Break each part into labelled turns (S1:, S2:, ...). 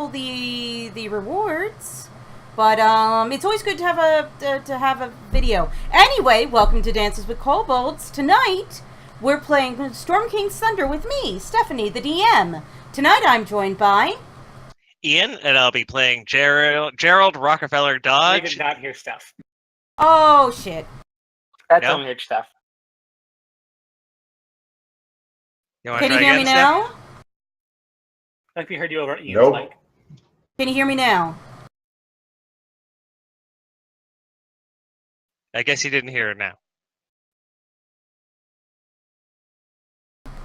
S1: double the rewards. But it's always good to have a video. Anyway, welcome to Dances with Kobolds. Tonight we're playing Storm King's Thunder with me, Stephanie, the DM. Tonight I'm joined by
S2: Ian, and I'll be playing Gerald Rockefeller Dodge.
S3: We did not hear stuff.
S1: Oh shit!
S3: That's
S2: No?
S3: unheard stuff.
S1: Can you hear me now?
S3: Like we heard you over Ian's
S4: Nope.
S3: mic.
S1: Can you hear me now?
S2: I guess you didn't hear it now.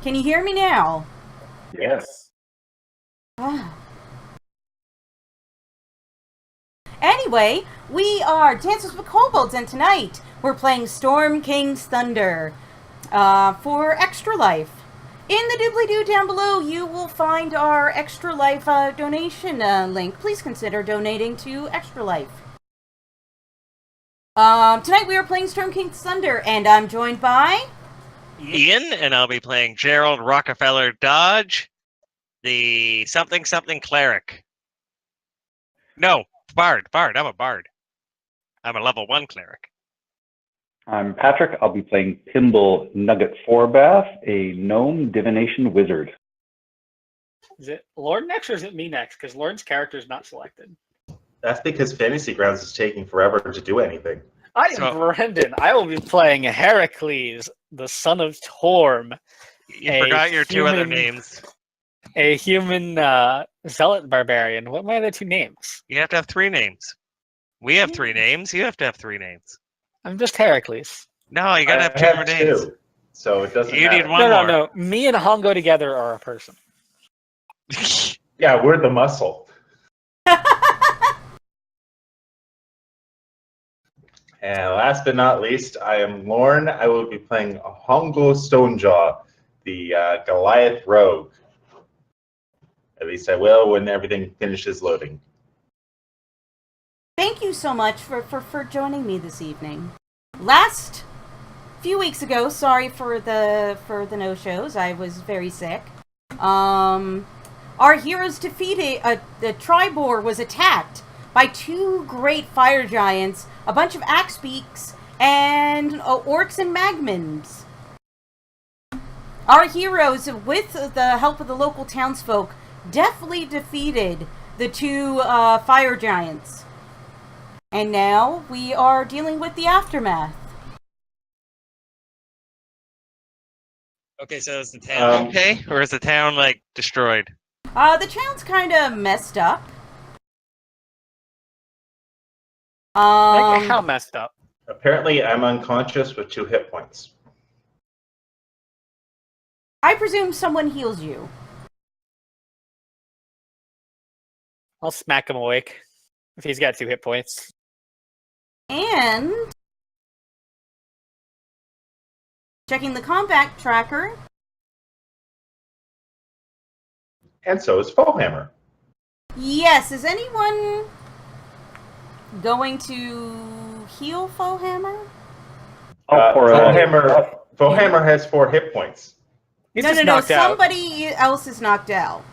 S1: Can you hear me now?
S4: Yes.
S1: Anyway, we are Dances with Kobolds, and tonight we're playing Storm King's Thunder for Extra Life. In the doobly-doo down below, you will find our Extra Life donation link. Please consider donating to Extra Life. Tonight we are playing Storm King's Thunder, and I'm joined by
S2: Ian, and I'll be playing Gerald Rockefeller Dodge, the something cleric. No, bard. I'm a bard. I'm a level 1 cleric.
S5: I'm Patrick. I'll be playing Pimble Nugget Forbath, a gnome divination wizard.
S3: Is it Lord next or is it me next? Because Lord's character is not selected.
S4: That's because Fantasy Grounds is taking forever to do anything.
S3: I am
S2: So-
S3: Brendan. I will be playing Heracles, the son of Torm,
S2: You
S3: A
S2: forgot your two other
S3: human-
S2: names.
S3: a human zealot barbarian. What are my other two names?
S2: You have to have 3 names. We have 3 names. You have to have 3 names.
S3: I'm just Heracles.
S2: No, you gotta have 2 more names.
S4: two, so it doesn't
S2: You
S4: matter.
S2: need one
S3: No,
S2: more.
S3: no. Me and Hongo together are a person.
S4: Yeah, we're the muscle. And last but not least, I am Lorne. I will be playing Hongo Stonejaw, the Goliath Rogue. At least I will when everything finishes loading.
S1: Thank you so much for joining me this evening. Last few weeks ago, sorry for the no-shows, I was very sick. Our heroes defeated, the Tribor was attacked by 2 great fire giants, a bunch of axebeaks, and orcs and magmans. Our heroes, with the help of the local townsfolk, definitely defeated the 2 fire giants. And now we are dealing with the aftermath.
S2: Okay, so is the town okay? Or is the town, like, destroyed?
S1: The town's kind of messed up.
S3: Like, how messed up?
S4: Apparently, I'm unconscious with 2 hit points.
S1: I presume someone heals you.
S3: I'll smack him awake if he's got 2 hit points.
S1: And checking the combat tracker.
S4: And so is Foehammer.
S1: Yes, is anyone going to heal Foehammer?
S4: Foehammer has 4 hit points.
S3: He's
S1: No,
S3: just
S1: no.
S3: knocked out.
S1: Somebody else is knocked out.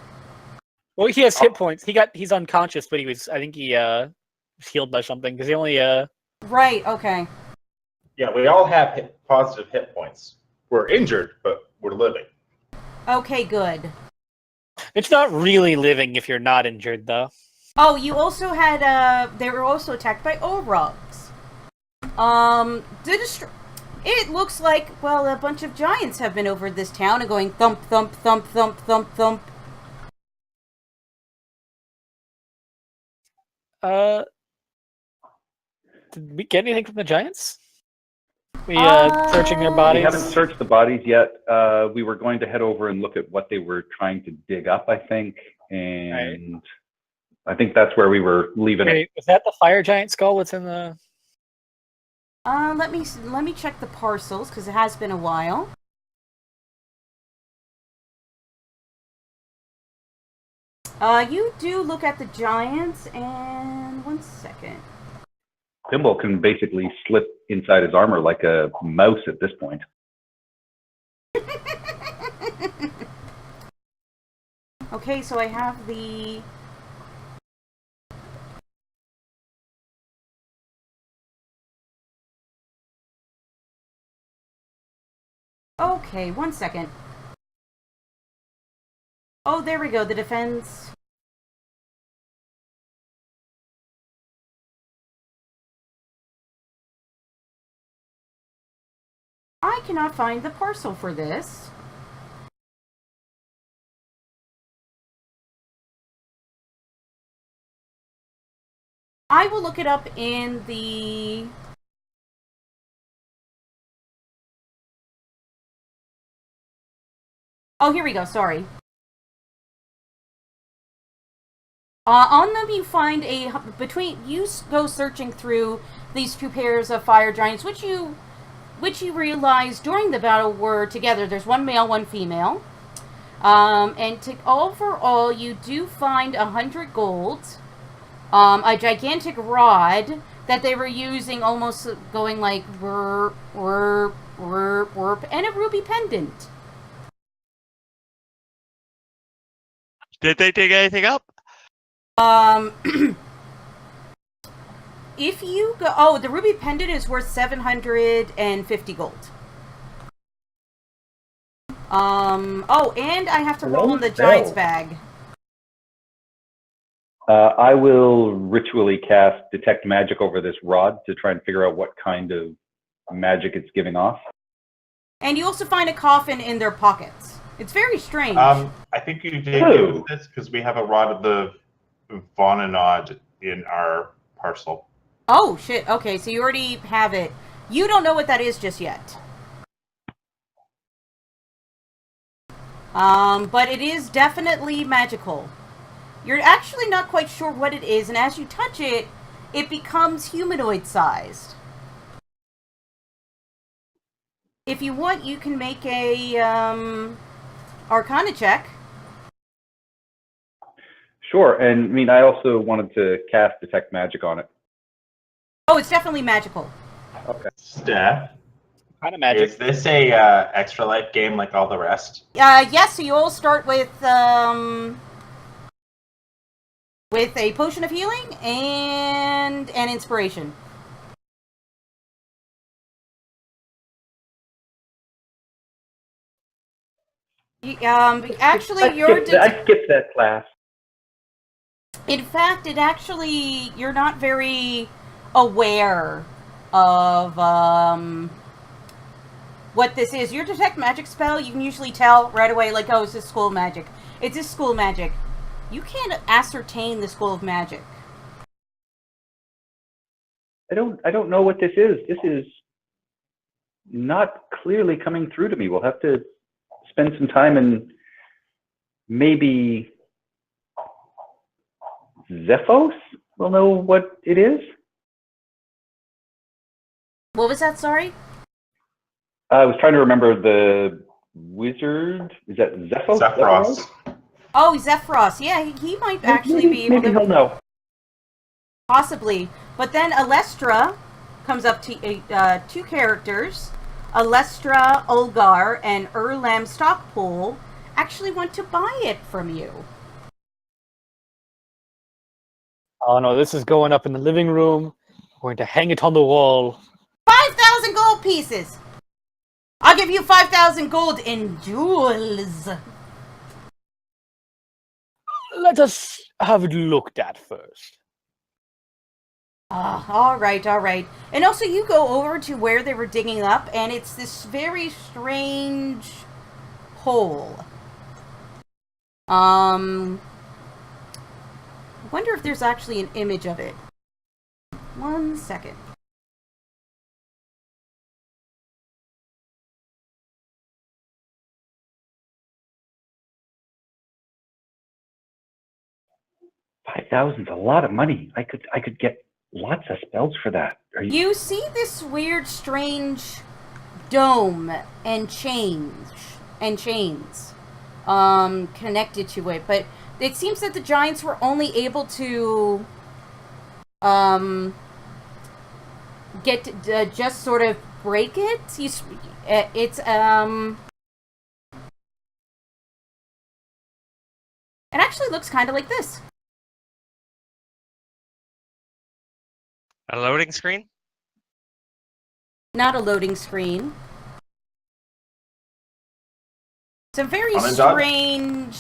S3: Well, he has hit points. He's unconscious, but I think he was healed by something because he only
S1: Right, okay.
S4: Yeah, we all have positive hit points. We're injured, but we're living.
S1: Okay, good.
S3: It's not really living if you're not injured, though.
S1: Oh, you also had, they were also attacked by Orogs. It looks like, well, a bunch of giants have been over this town and going thump, thump, thump, thump, thump, thump.
S3: Did we get anything from the giants? We searching their
S5: We
S3: bodies.
S5: haven't searched the bodies yet. We were going to head over and look at what they were trying to dig up, I think. And I think that's where we were leaving it.
S3: Wait, was that the fire giant skull? What's in the?
S1: Let me check the parcels, because it has been a while. You do look at the giants, and 1 second.
S5: Pimble can basically slip inside his armor like a mouse at this point.
S1: Okay, so I have the Okay, 1 second. Oh, there we go, the defense. I cannot find the parcel for this. I will look it up in the... Oh, here we go, sorry. On them you find a... You go searching through these 2 pairs of fire giants, which you realize during the battle were together. There's 1 male, 1 female. And overall, you do find 100 gold. A gigantic rod that they were using, almost going like whirp, whirp, whirp, whirp, and a ruby pendant.
S2: Did they dig anything up?
S1: If you go... Oh, the ruby pendant is worth 750 gold. Oh, and I have to roll in the giant's bag.
S5: I will ritually cast Detect Magic over this rod to try and figure out what kind of magic it's giving off.
S1: And you also find a coffin in their pockets. It's very strange.
S4: I think you did give us this because we have a rod of the Vonanod in our parcel.
S1: Oh, shit. Okay, so you already have it. You don't know what that is just yet. But it is definitely magical. You're actually not quite sure what it is, and as you touch it, it becomes humanoid-sized. If you want, you can make a, Arcana check.
S5: Sure, and I mean, I also wanted to cast Detect Magic on it.
S1: Oh, it's definitely magical.
S5: Okay.
S4: Steph,
S3: Kind of magic.
S4: is this a extra life game like all the rest?
S1: Yes, so you all start with a potion of healing and an inspiration. Actually, you're...
S5: I skipped that class.
S1: In fact, you're not very aware of, what this is. Your Detect Magic spell, you can usually tell right away, like, oh, it's this school of magic. It's this school of magic. You can't ascertain the school of magic.
S5: I don't know what this is. This is not clearly coming through to me. We'll have to spend some time and maybe Zephos will know what it is.
S1: What was that, sorry?
S5: I was trying to remember the wizard. Is that Zephos?
S4: Zephyros.
S1: Oh, Zephyros. Yeah, he might actually be able
S5: Maybe
S1: to...
S5: he'll know.
S1: Possibly. But then Alestra comes up to 2 characters. Alestra Ulgar and Erlam Stockpool actually want to buy it from you.
S3: Oh no, this is going up in the living room. We're going to hang it on the wall.
S1: 5,000 gold pieces! I'll give you 5,000 gold in jewels.
S3: Let us have it looked at first.
S1: Alright, alright. And also you go over to where they were digging up, and it's this very strange hole. I wonder if there's actually an image of it. 1 second.
S5: $5,000's a lot of money. I could get lots of spells for that.
S1: You see this weird, strange dome and chains connected to it, but it seems that the giants were only able to just sort of break it. It actually looks kind of like this.
S2: A loading screen?
S1: Not a loading screen. Some very
S4: On and done.
S1: strange...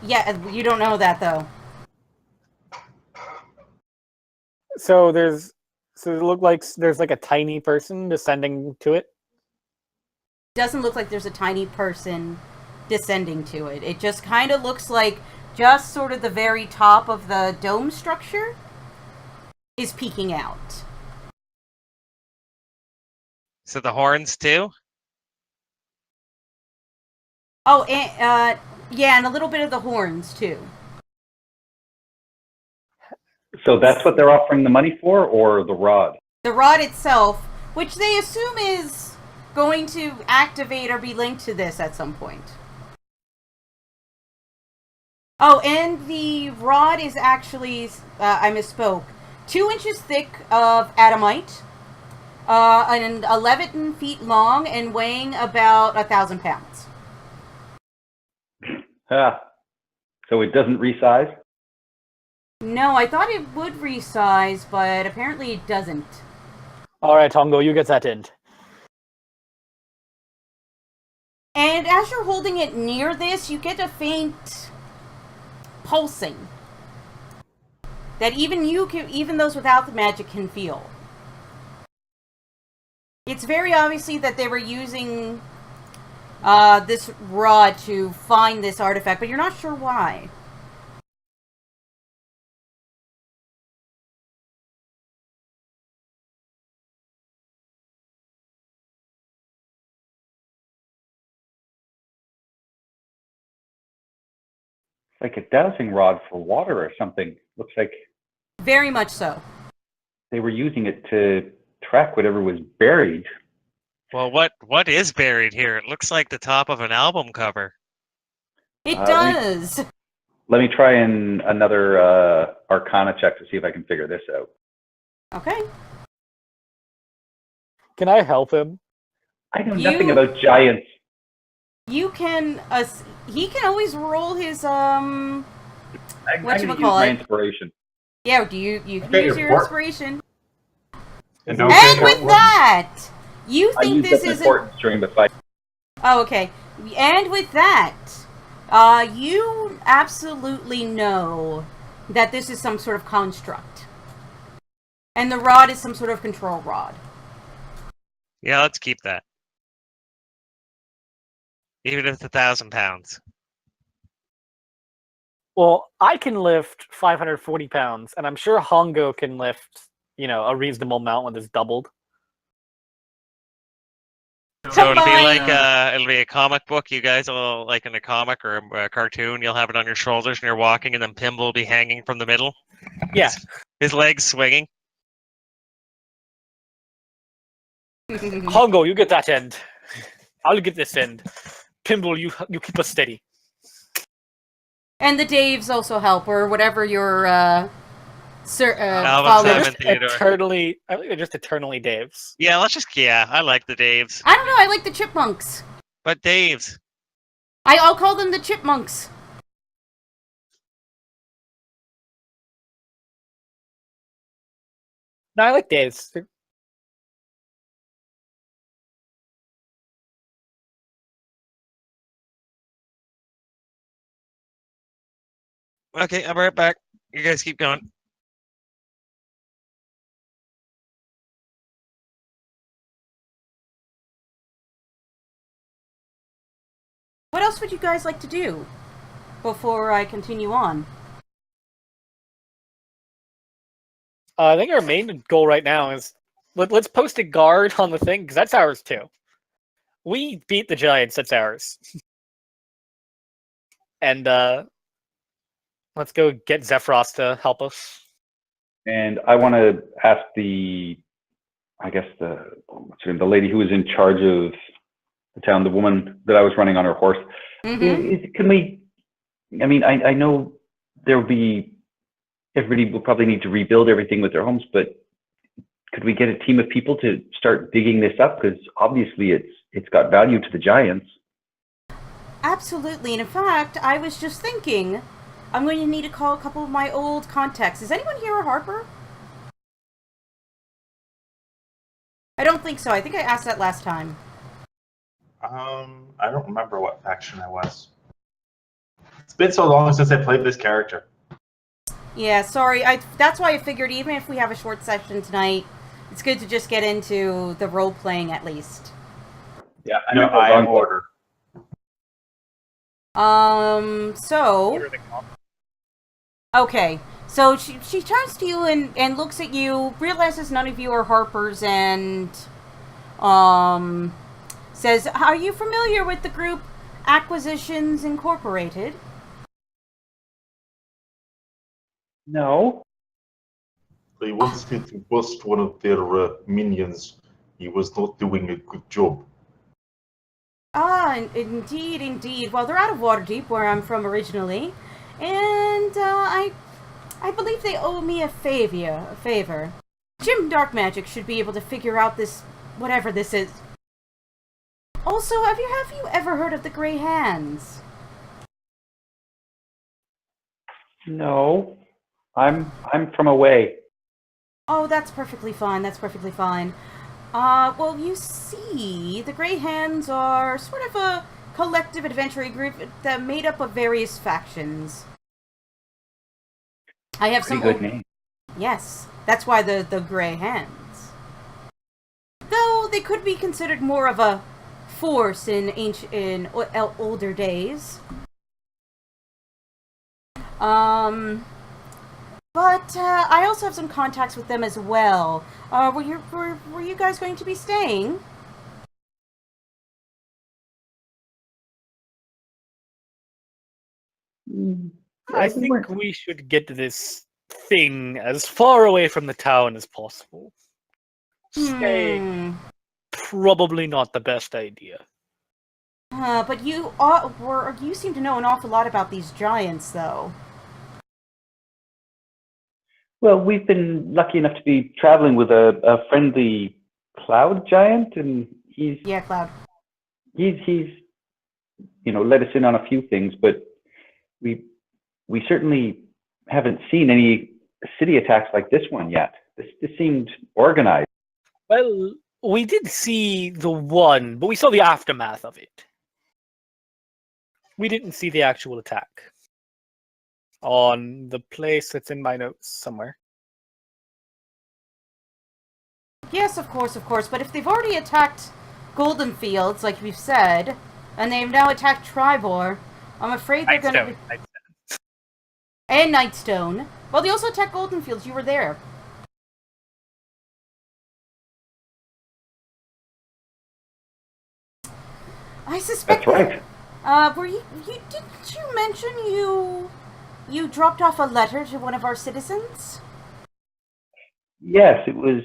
S1: Yeah, you don't know that, though.
S3: So it looked like there's like a tiny person descending to it.
S1: Doesn't look like there's a tiny person descending to it. It just kind of looks like just sort of the very top of the dome structure is peeking out.
S2: So the horns too?
S1: Oh, and, yeah, and a little bit of the horns, too.
S5: So that's what they're offering the money for, or the rod?
S1: The rod itself, which they assume is going to activate or be linked to this at some point. Oh, and the rod is actually, I misspoke, 2 inches thick of adamite, and 11 feet long, and weighing about 1,000 pounds.
S5: Ah, so it doesn't resize?
S1: No, I thought it would resize, but apparently it doesn't.
S3: All right, Hongo, you get that end.
S1: And as you're holding it near this, you get a faint pulsing that even those without the magic can feel. It's very obviously that they were using this rod to find this artifact, but you're not sure why.
S5: Like a dowsing rod for water or something. Looks like
S1: Very much so.
S5: they were using it to track whatever was buried.
S2: Well, what is buried here? It looks like the top of an album cover.
S1: It
S5: Let
S1: does.
S5: Let me try another Arcana check to see if I can figure this out.
S1: Okay.
S3: Can I help him?
S5: I know nothing about giants.
S1: You can, he can always roll his,
S5: I'm going to use my
S1: whatchamacallit.
S5: inspiration.
S1: Yeah, you can
S4: Okay,
S1: use
S4: your
S1: your
S4: fort.
S1: inspiration.
S4: And no
S1: And
S4: good
S1: with
S4: work.
S1: that, you
S5: I
S1: think
S5: used
S1: this
S5: up my
S1: is
S5: importance during the fight.
S1: Oh, okay. And with that, you absolutely know that this is some sort of construct. And the rod is some sort of control rod.
S2: Yeah, let's keep that. Even if it's 1,000 pounds.
S3: Well, I can lift 540 pounds, and I'm sure Hongo can lift, a reasonable amount when it's doubled.
S2: So it'll be
S1: Combine.
S2: like it'll be a comic book. You guys will, like in a comic or a cartoon, you'll have it on your shoulders and you're walking, and then Pimble will be hanging from the middle.
S3: Yeah.
S2: His legs swinging.
S3: Hongo, you get that end. I'll get this end. Pimble, you keep us steady.
S1: And the Daves also help, or whatever your
S2: Alvin,
S1: followers.
S2: Simon, Theodore.
S3: I think they're just eternally Daves.
S2: Yeah, I like the Daves.
S1: I don't know, I like the Chipmunks.
S2: But Daves.
S1: I'll call them the Chipmunks.
S3: No, I like Daves.
S2: Okay, I'll be right back. You guys keep going.
S1: What else would you guys like to do before I continue on?
S3: I think our main goal right now is let's post a guard on the thing, because that's ours too. We beat the Giants, that's ours. And let's go get Zephyros to help us.
S5: And I want to ask the lady who was in charge of the town, the woman that I was running on her horse.
S1: Mm-hmm.
S5: Can we? I mean, I know everybody will probably need to rebuild everything with their homes, but could we get a team of people to start digging this up? Because obviously it's got value to the Giants.
S1: Absolutely. And in fact, I was just thinking, I'm going to need to call a couple of my old contacts. Is anyone here a Harper? I don't think so. I think I asked that last time.
S4: I don't remember what faction I was. It's been so long since I played this character.
S1: Yeah, sorry. That's why I figured even if we have a short session tonight, it's good to just get into the role playing at least.
S4: Yeah, I
S5: No,
S4: know I am
S5: wrong.
S4: order.
S1: So okay. So she turns to you and looks at you, realizes none of you are Harpers, and says, "Are you familiar with the group Acquisitions Incorporated?"
S5: No.
S4: I once had to bust one of their minions. He was not doing a good job.
S1: Ah, indeed, indeed. Well, they're out of Waterdeep, where I'm from originally, and I believe they owe me a favor. Jim Darkmagic should be able to figure out this, whatever this is. Also, have you ever heard of the Grey Hands?
S5: No. I'm from away.
S1: Oh, that's perfectly fine. That's perfectly fine. Well, you see, the Grey Hands are sort of a collective adventuring group that made up of various factions. I have
S5: Pretty
S1: some
S5: good name.
S1: Yes, that's why the Grey Hands. Though they could be considered more of a force in older days. But I also have some contacts with them as well. Were you guys going to be staying?
S3: I think we should get this thing as far away from the town as possible. Staying probably not the best idea.
S1: But you seem to know an awful lot about these giants, though.
S5: Well, we've been lucky enough to be traveling with a friendly cloud giant, and he's
S1: Cloud.
S5: he's let us in on a few things, but we certainly haven't seen any city attacks like this one yet. This seemed organized.
S3: Well, we did see the one, but we saw the aftermath of it. We didn't see the actual attack. On the place that's in my notes somewhere.
S1: Yes, of course, but if they've already attacked Golden Fields, like we've said, and they've now attacked Tribor, I'm afraid they're going to be... And Nightstone. Well, they also attacked Golden Fields, you were there. I suspect...
S5: That's right.
S1: Didn't you mention you dropped off a letter to one of our citizens?
S5: Yes, it was.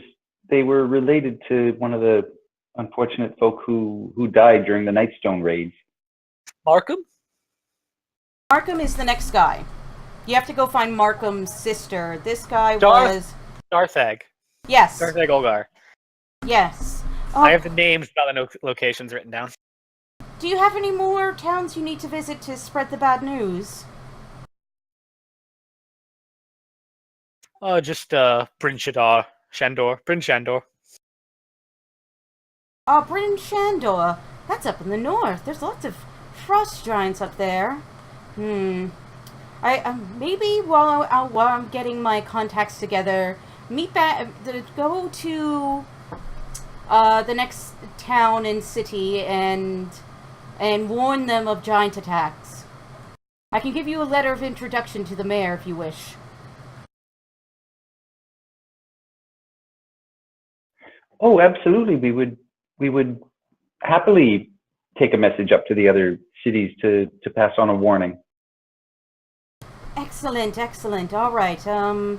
S5: They were related to one of the unfortunate folk who died during the Nightstone raids.
S3: Markham?
S1: Markham is the next guy. You have to go find Markham's sister. This guy was...
S3: Darthag.
S1: Yes.
S3: Darthag Olgar.
S1: Yes.
S3: I have the names, not the locations written down.
S1: Do you have any more towns you need to visit to spread the bad news?
S3: Just Bryn Shandor. Bryn Shandor.
S1: Bryn Shandor. That's up in the north. There's lots of frost giants up there. I maybe while I'm getting my contacts together, go to the next town and city and warn them of giant attacks. I can give you a letter of introduction to the mayor if you wish.
S5: Oh, absolutely. We would happily take a message up to the other cities to pass on a warning.
S1: Excellent. All right. Tell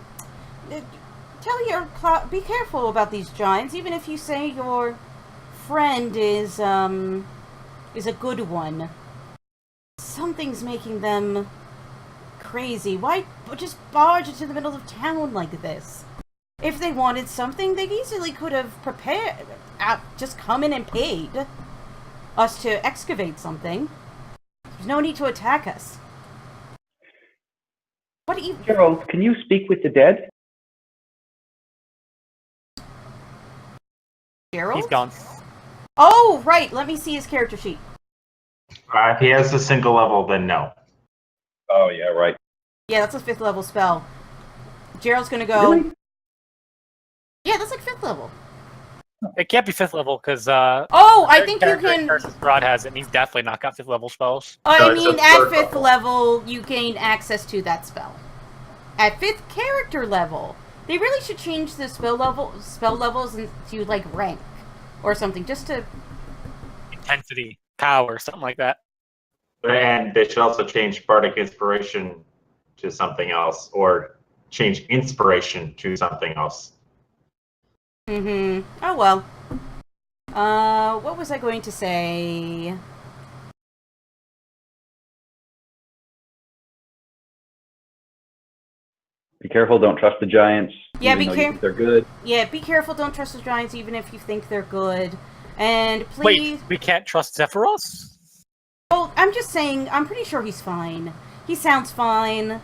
S1: be careful about these giants, even if you say your friend is a good one. Something's making them crazy. Why just barge into the middle of town like this? If they wanted something, they easily could have prepared, just come in and paid us to excavate something. There's no need to attack us. What do you...
S5: Gerald, can you speak with the dead?
S1: Gerald?
S3: He's gone.
S1: Oh, right. Let me see his character sheet.
S4: If he has a single level, then no.
S5: Oh yeah, right.
S1: Yeah, that's a 5th level spell. Gerald's gonna go.
S5: Really?
S1: Yeah, that's like 5th level.
S3: It can't be 5th level because
S1: Oh, I think you can.
S3: Rod has it, and he's definitely not got 5th level spells.
S1: I
S4: No, it's
S1: mean,
S4: a
S1: at
S4: 3rd
S1: 5th
S4: level.
S1: level, you gain access to that spell. At 5th character level, they really should change the spell levels to like rank or something, just to.
S3: Intensity, power, something like that.
S4: And they should also change Bardic Inspiration to something else, or change Inspiration to something else.
S1: Oh well. What was I going to say?
S5: Be careful. Don't trust the giants.
S1: Yeah,
S5: even
S1: be
S5: though you
S1: careful.
S5: think they're good.
S1: Yeah, be careful. Don't trust the giants, even if you think they're good. And please.
S3: Wait, we can't trust Zephyros?
S1: Oh, I'm just saying. I'm pretty sure he's fine. He sounds fine.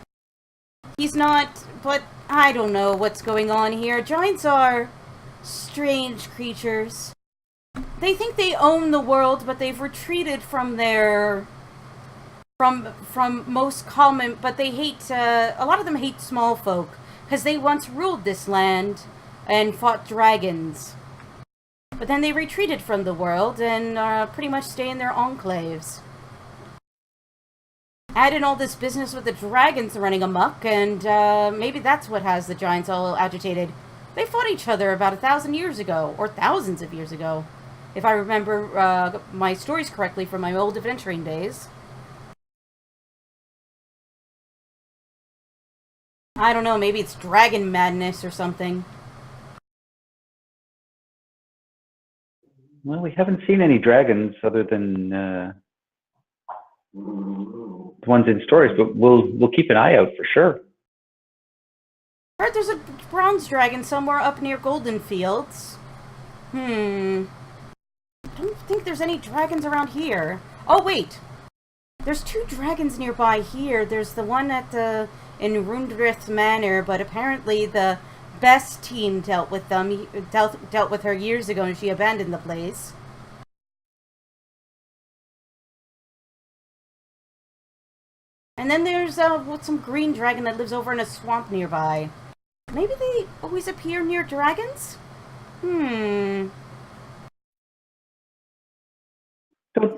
S1: He's not, but I don't know what's going on here. Giants are strange creatures. They think they own the world, but they've retreated from their from most common. But they hate. A lot of them hate small folk because they once ruled this land and fought dragons. But then they retreated from the world and pretty much stay in their enclaves. Add in all this business with the dragons running amok, and maybe that's what has the giants all agitated. They fought each other about 1,000 years ago, or thousands of years ago, if I remember my stories correctly from my old adventuring days. I don't know, maybe it's dragon madness or something.
S5: Well, we haven't seen any dragons other than the ones in stories, but we'll keep an eye out for sure.
S1: I heard there's a bronze dragon somewhere up near Golden Fields. I don't think there's any dragons around here. Oh, wait. There's 2 dragons nearby here. There's the one in Rundrith Manor, but apparently the best team dealt with them. Dealt with her years ago, and she abandoned the place. And then there's some green dragon that lives over in a swamp nearby. Maybe they always appear near dragons?
S5: Don't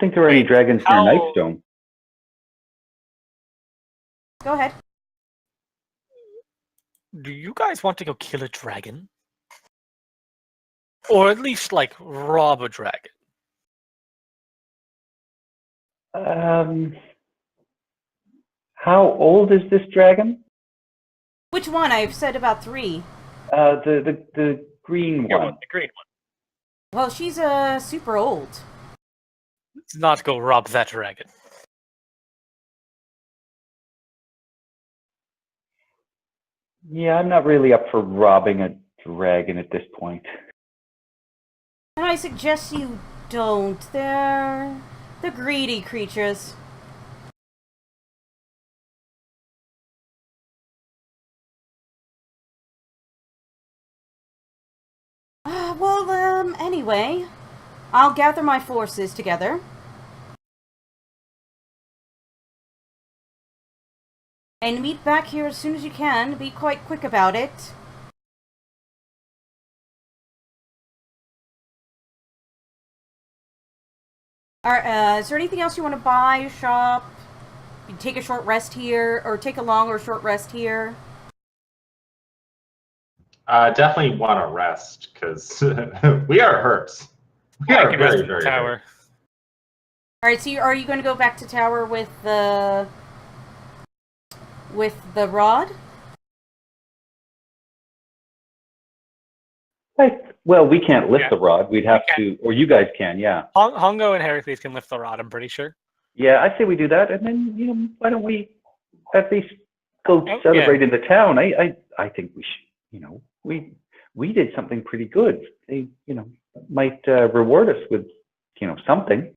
S5: think there are any
S3: Wait,
S5: dragons near
S3: how-
S5: Nightstone.
S1: Go ahead.
S3: Do you guys want to go kill a dragon? Or at least, like, rob a dragon?
S5: How old is this dragon?
S1: Which one? I've said about 3.
S5: The green
S3: Here,
S5: one.
S3: the green one.
S1: Well, she's super old.
S3: Let's not go rob that dragon.
S5: Yeah, I'm not really up for robbing a dragon at this point.
S1: And I suggest you don't. They're greedy creatures. Anyway, I'll gather my forces together. And meet back here as soon as you can. Be quite quick about it. Alright, is there anything else you want to buy, shop? You take a short rest here, or take a long or short rest here?
S4: Definitely want to rest, because we are hurt. We
S3: I
S4: are
S3: can rest
S4: very,
S3: in the
S4: very
S3: tower.
S4: hurt.
S1: Alright, so are you going to go back to tower with the rod?
S5: Well, we can't lift
S3: Yeah.
S5: the rod. We'd have to, or you guys can, yeah.
S3: Hongo and Heracles can lift the rod, I'm pretty sure.
S5: Yeah, I say we do that, and then, why don't we at least go
S3: Oh,
S5: celebrate in the town? I think we should, we did something pretty good. They, might reward us with, something.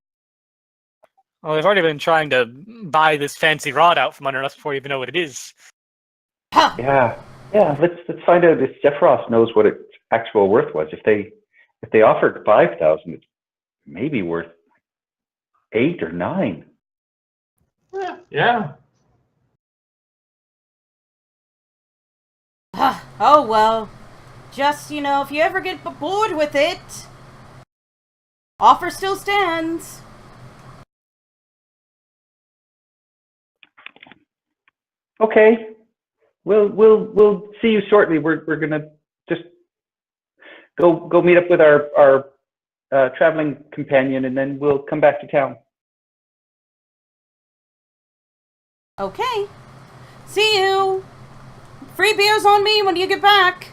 S3: Well, they've already been trying to buy this fancy rod out from under us before you even know what it is.
S1: Ha!
S5: Yeah. Let's find out if Zephyros knows what its actual worth was. If they offered 5,000, maybe worth 8 or 9.
S4: Yeah.
S1: Oh, well. Just, if you ever get bored with it, offer still stands.
S5: Okay, we'll see you shortly. We're gonna just go meet up with our traveling companion, and then we'll come back to town.
S1: Okay. See you. Free beers on me when you get back.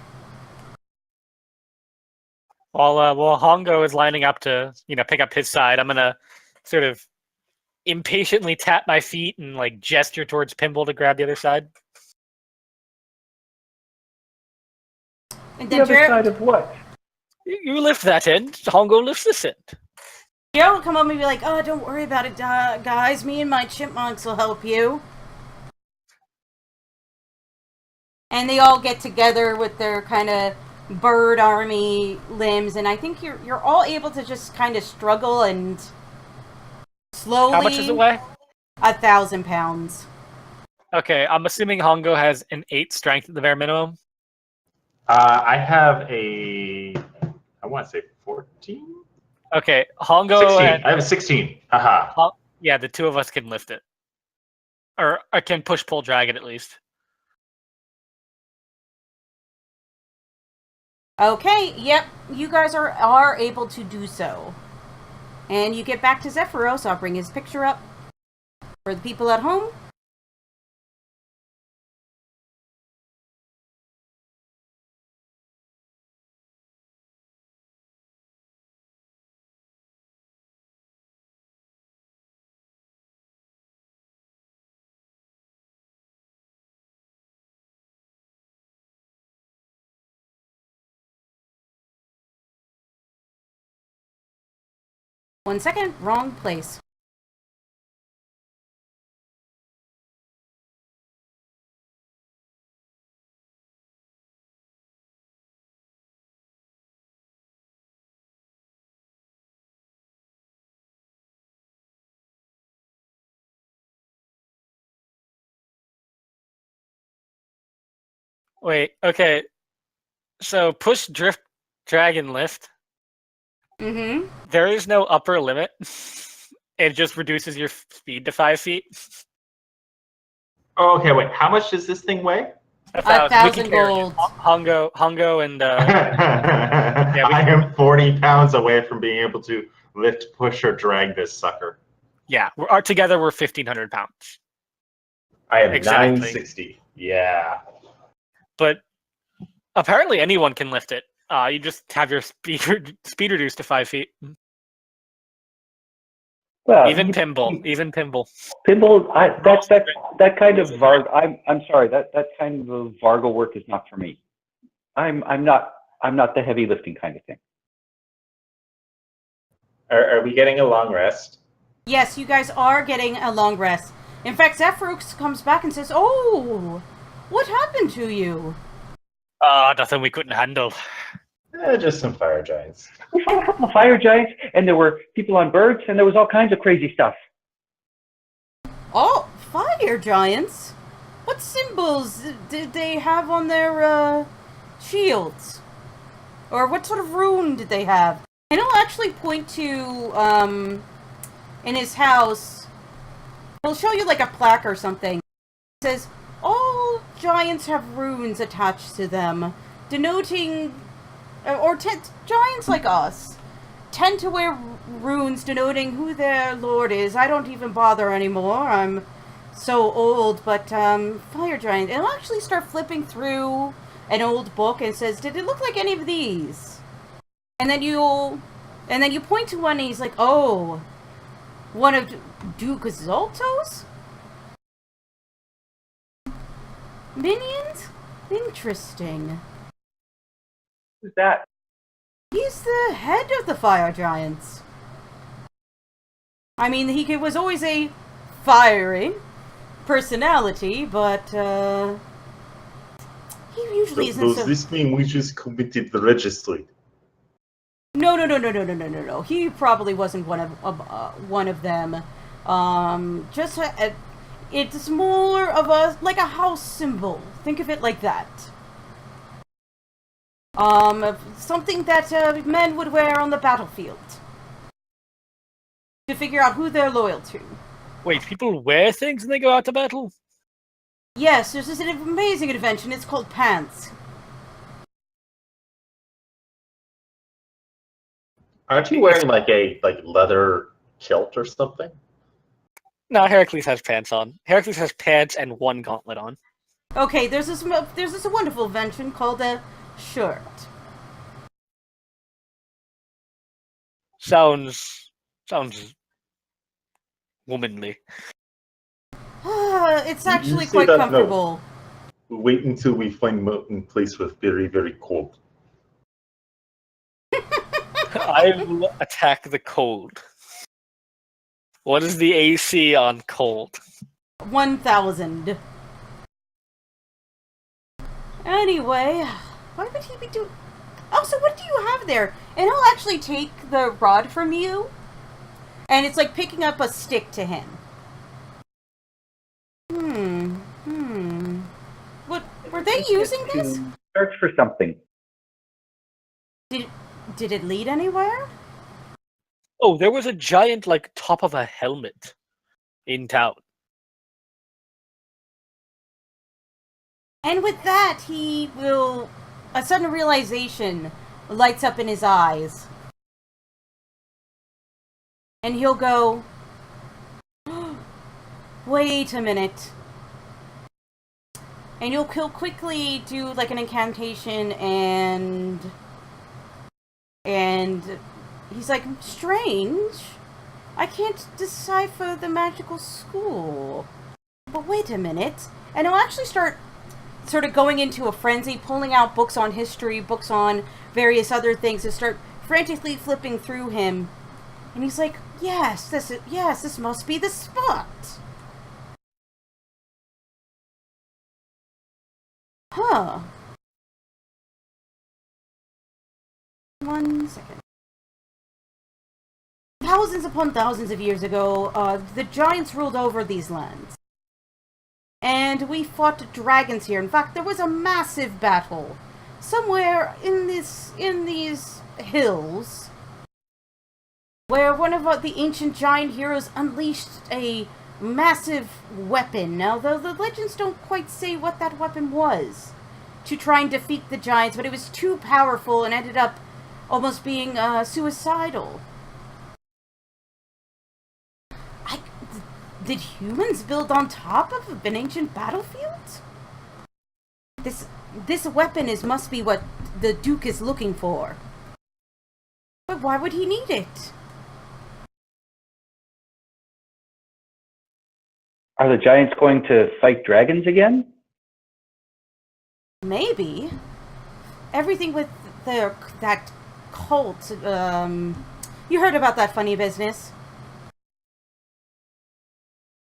S3: While Hongo is lining up to pick up his side, I'm gonna sort of impatiently tap my feet and like gesture towards Pimble to grab the other side.
S1: And
S5: The
S1: then
S5: other side of what?
S3: You lift that end. Hongo lifts this end.
S1: Gerald will come up and be like, "Oh, don't worry about it, guys. Me and my chipmunks will help you." And they all get together with their kind of bird army limbs, and I think you're all able to just kind of struggle and slowly.
S3: How much does it weigh?
S1: 1,000 pounds.
S3: Okay, I'm assuming Hongo has an 8 strength at the bare minimum.
S4: I have I want to say 14?
S3: Okay, Hongo
S4: 16.
S3: and
S4: I have a 16. Haha.
S3: yeah, the two of us can lift it, or I can push pull drag it at least.
S1: Okay, yep, you guys are able to do so. And you get back to Zephyros. I'll bring his picture up for the people at home. One second, wrong place.
S3: Wait, okay. So push, drift, drag, and lift.
S1: Mm-hmm.
S3: There is no upper limit. It just reduces your speed to 5 feet.
S4: Oh, okay, wait. How much does this thing weigh?
S1: 1,000 gold.
S3: Hongo and
S4: I am 40 pounds away from being able to lift, push, or drag this sucker.
S3: yeah, together we're 1,500 pounds.
S4: I am
S3: Exactly.
S4: 960. Yeah.
S3: But apparently anyone can lift it. You just have your speed reduced to 5 feet.
S5: Well,
S3: Even Pimble.
S5: Pimble, that kind of I'm sorry, that kind of Vargle work is not for me. I'm not the heavy lifting kind of thing.
S4: Are we getting a long rest?
S1: Yes, you guys are getting a long rest. In fact, Zephyros comes back and says, "Oh, what happened to you?"
S3: Nothing we couldn't handle.
S4: Just some fire giants.
S5: We fought a couple of fire giants, and there were people on birds, and there was all kinds of crazy stuff.
S1: Oh, fire giants? What symbols did they have on their shields? Or what sort of rune did they have? And he'll actually point to, in his house, he'll show you like a plaque or something. It says, all giants have runes attached to them, denoting, giants like us tend to wear runes denoting who their lord is. I don't even bother anymore. I'm so old, but, fire giant. It'll actually start flipping through an old book and says, did it look like any of these? And then you point to one and he's like, oh, one of Duke Zolto's minions? Interesting.
S5: Who's that?
S1: He's the head of the fire giants. I mean, he was always a fiery personality, but he usually isn't
S4: Does
S1: so...
S4: this mean we just committed the registry?
S1: No. He probably wasn't one of them. It's more of like a house symbol. Think of it like that. Something that men would wear on the battlefield to figure out who they're loyal to.
S3: Wait, people wear things when they go out to battle?
S1: Yes, there's this amazing invention. It's called pants.
S4: Aren't you wearing like a leather kilt or something?
S3: No, Heracles has pants on. Heracles has pants and one gauntlet on.
S1: Okay, there's this wonderful invention called a shirt.
S3: Sounds womanly.
S1: It's actually
S4: say
S1: quite
S4: that, no.
S1: comfortable.
S4: Wait until we find mountain place with very, very cold.
S3: I will attack the cold. What is the AC on cold?
S1: 1,000. Anyway, why would he be doing... Also, what do you have there? And he'll actually take the rod from you, and it's like picking up a stick to him. What, were they using this?
S5: Search for something.
S1: Did it lead anywhere?
S3: Oh, there was a giant, like, top of a helmet in town.
S1: And with that, a sudden realization lights up in his eyes. And he'll go, wait a minute. And he'll quickly do like an incantation and he's like, strange. I can't decipher the magical school. But wait a minute. And he'll actually start sort of going into a frenzy, pulling out books on history, books on various other things, and start frantically flipping through him. And he's like, yes, this must be the spot. Huh. 1 second. Thousands upon thousands of years ago, the giants ruled over these lands. And we fought dragons here. In fact, there was a massive battle somewhere in these hills where one of the ancient giant heroes unleashed a massive weapon. Now, though the legends don't quite say what that weapon was to try and defeat the giants, but it was too powerful and ended up almost being suicidal. Did humans build on top of an ancient battlefield? This weapon must be what the Duke is looking for. But why would he need it?
S5: Are the giants going to fight dragons again?
S1: Maybe. Everything with that cult, you heard about that funny business?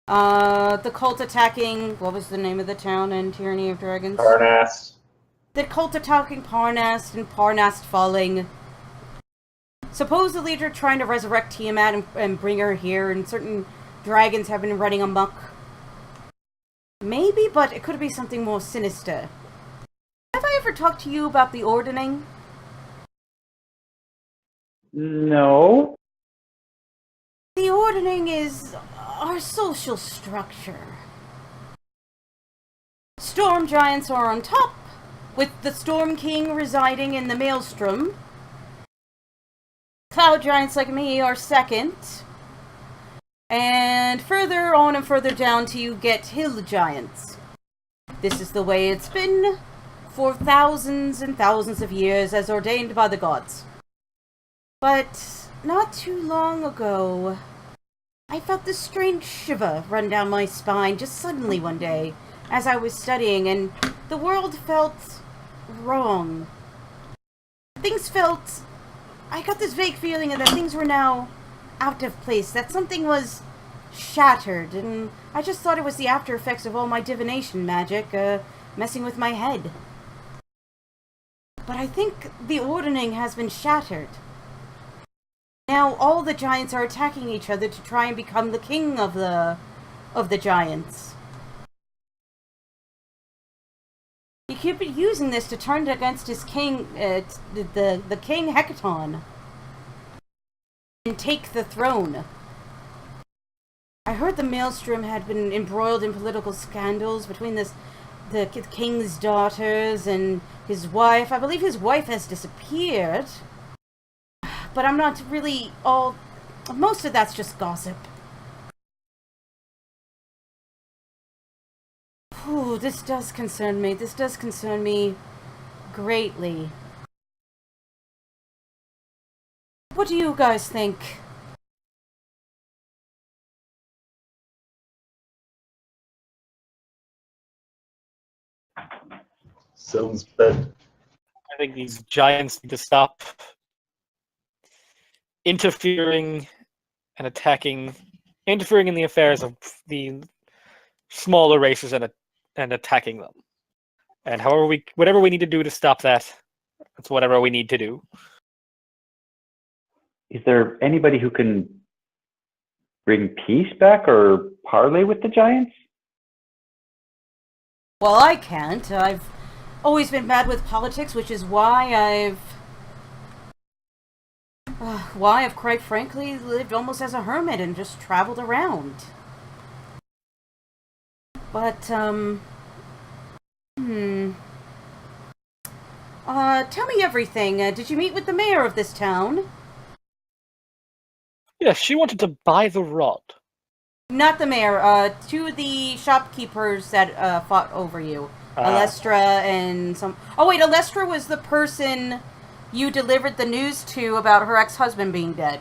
S1: The cult attacking, what was the name of the town in Tyranny of Dragons?
S4: Parnast.
S1: The cult attacking Parnast and Parnast falling. Supposedly they're trying to resurrect Tiamat and bring her here, and certain dragons have been running amok. Maybe, but it could be something more sinister. Have I ever talked to you about the Ordning?
S5: No.
S1: The Ordning is our social structure. Storm giants are on top, with the Storm King residing in the Maelstrom. Cloud giants like me are second. And further on and further down till you get hill giants. This is the way it's been for thousands and thousands of years, as ordained by the gods. But not too long ago, I felt this strange shiver run down my spine just suddenly one day as I was studying, and the world felt wrong. I got this vague feeling that things were now out of place, that something was shattered, and I just thought it was the after effects of all my divination magic, messing with my head. But I think the Ordning has been shattered. now all the giants are attacking each other to try and become the king of the giants. He could be using this to turn against his king, the king Hecaton, and take the throne. I heard the Maelstrom had been embroiled in political scandals between the king's daughters and his wife. I believe his wife has disappeared. But I'm not really all... Most of that's just gossip. Ooh, this does concern me. This does concern me greatly. What do you guys think?
S4: Sounds bad.
S3: I think these giants need to stop interfering and interfering in the affairs of the smaller races and attacking them. And whatever we need to do to stop that, that's whatever we need to do.
S5: Is there anybody who can bring peace back or parley with the giants?
S1: Well, I can't. I've always been bad with politics, which is why I've quite frankly lived almost as a hermit and just traveled around. But, tell me everything. Did you meet with the mayor of this town?
S3: Yeah, she wanted to buy the rod.
S1: Not the mayor, two of the shopkeepers that, fought over you. Alestra and some... Oh wait, Alestra was the person you delivered the news to about her ex-husband being dead.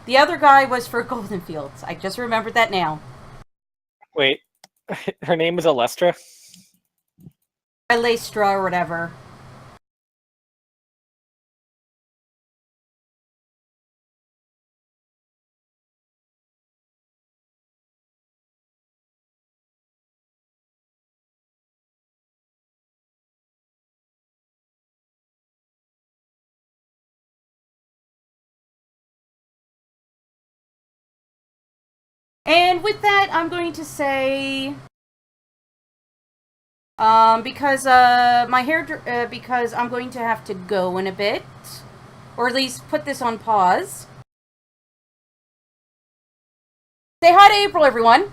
S1: The other guy was for Goldenfields. I just remembered that now.
S3: Wait, her name is Alestra?
S1: Alestra or whatever. And with that, I'm going to say, because because I'm going to have to go in a bit, or at least put this on pause. Say hi to April, everyone.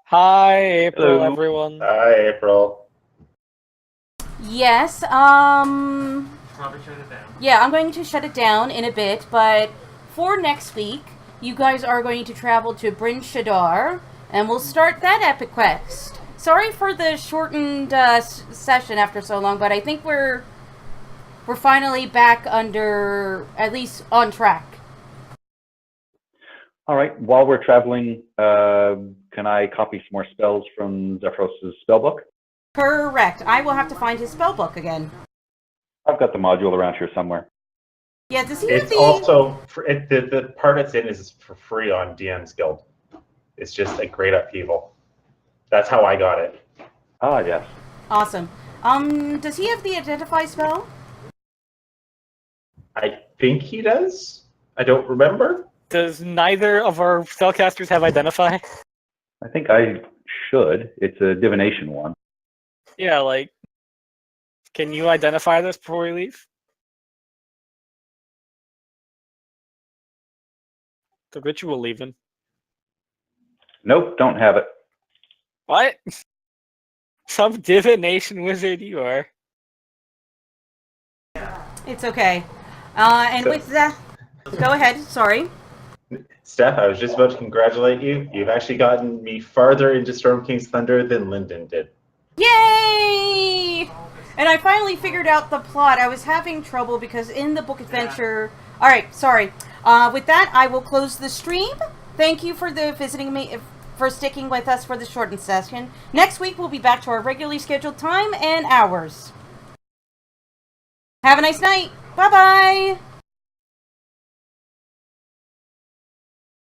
S3: Hi, April,
S5: Hello.
S3: everyone.
S4: Hi, April.
S1: Yes,
S2: Probably shut it down.
S1: yeah, I'm going to shut it down in a bit, but for next week, you guys are going to travel to Bryn Shaddar, and we'll start that epic quest. Sorry for the shortened session after so long, but I think we're finally back under, at least on track.
S5: All right. While we're traveling, can I copy some more spells from Zephyros' spellbook?
S1: Correct. I will have to find his spellbook again.
S5: I've got the module around here somewhere.
S1: Yeah, does he have
S4: It's
S1: the...
S4: also the part it's in is for free on DM's Guild. It's just a great upheaval. That's how I got it.
S5: Ah, yes.
S1: Awesome. Does he have the identify spell?
S4: I think he does. I don't remember.
S3: Does neither of our spellcasters have Identify?
S5: I think I should. It's a divination one.
S3: Yeah, like, can you identify this before we leave? The ritual leaving.
S5: Nope, don't have it.
S3: What? Some divination wizard you are.
S1: It's okay. And
S4: So-
S1: with that... Go ahead, sorry.
S4: Steph, I was just about to congratulate you. You've actually gotten me farther into Storm King's Thunder than Lyndon did.
S1: Yay! And I finally figured out the plot. I was having trouble because in the book adventure... Alright, sorry. With that, I will close the stream. Thank you for visiting me, for sticking with us for the shortened session. Next week, we'll be back to our regularly scheduled time and hours. Have a nice night. Bye-bye!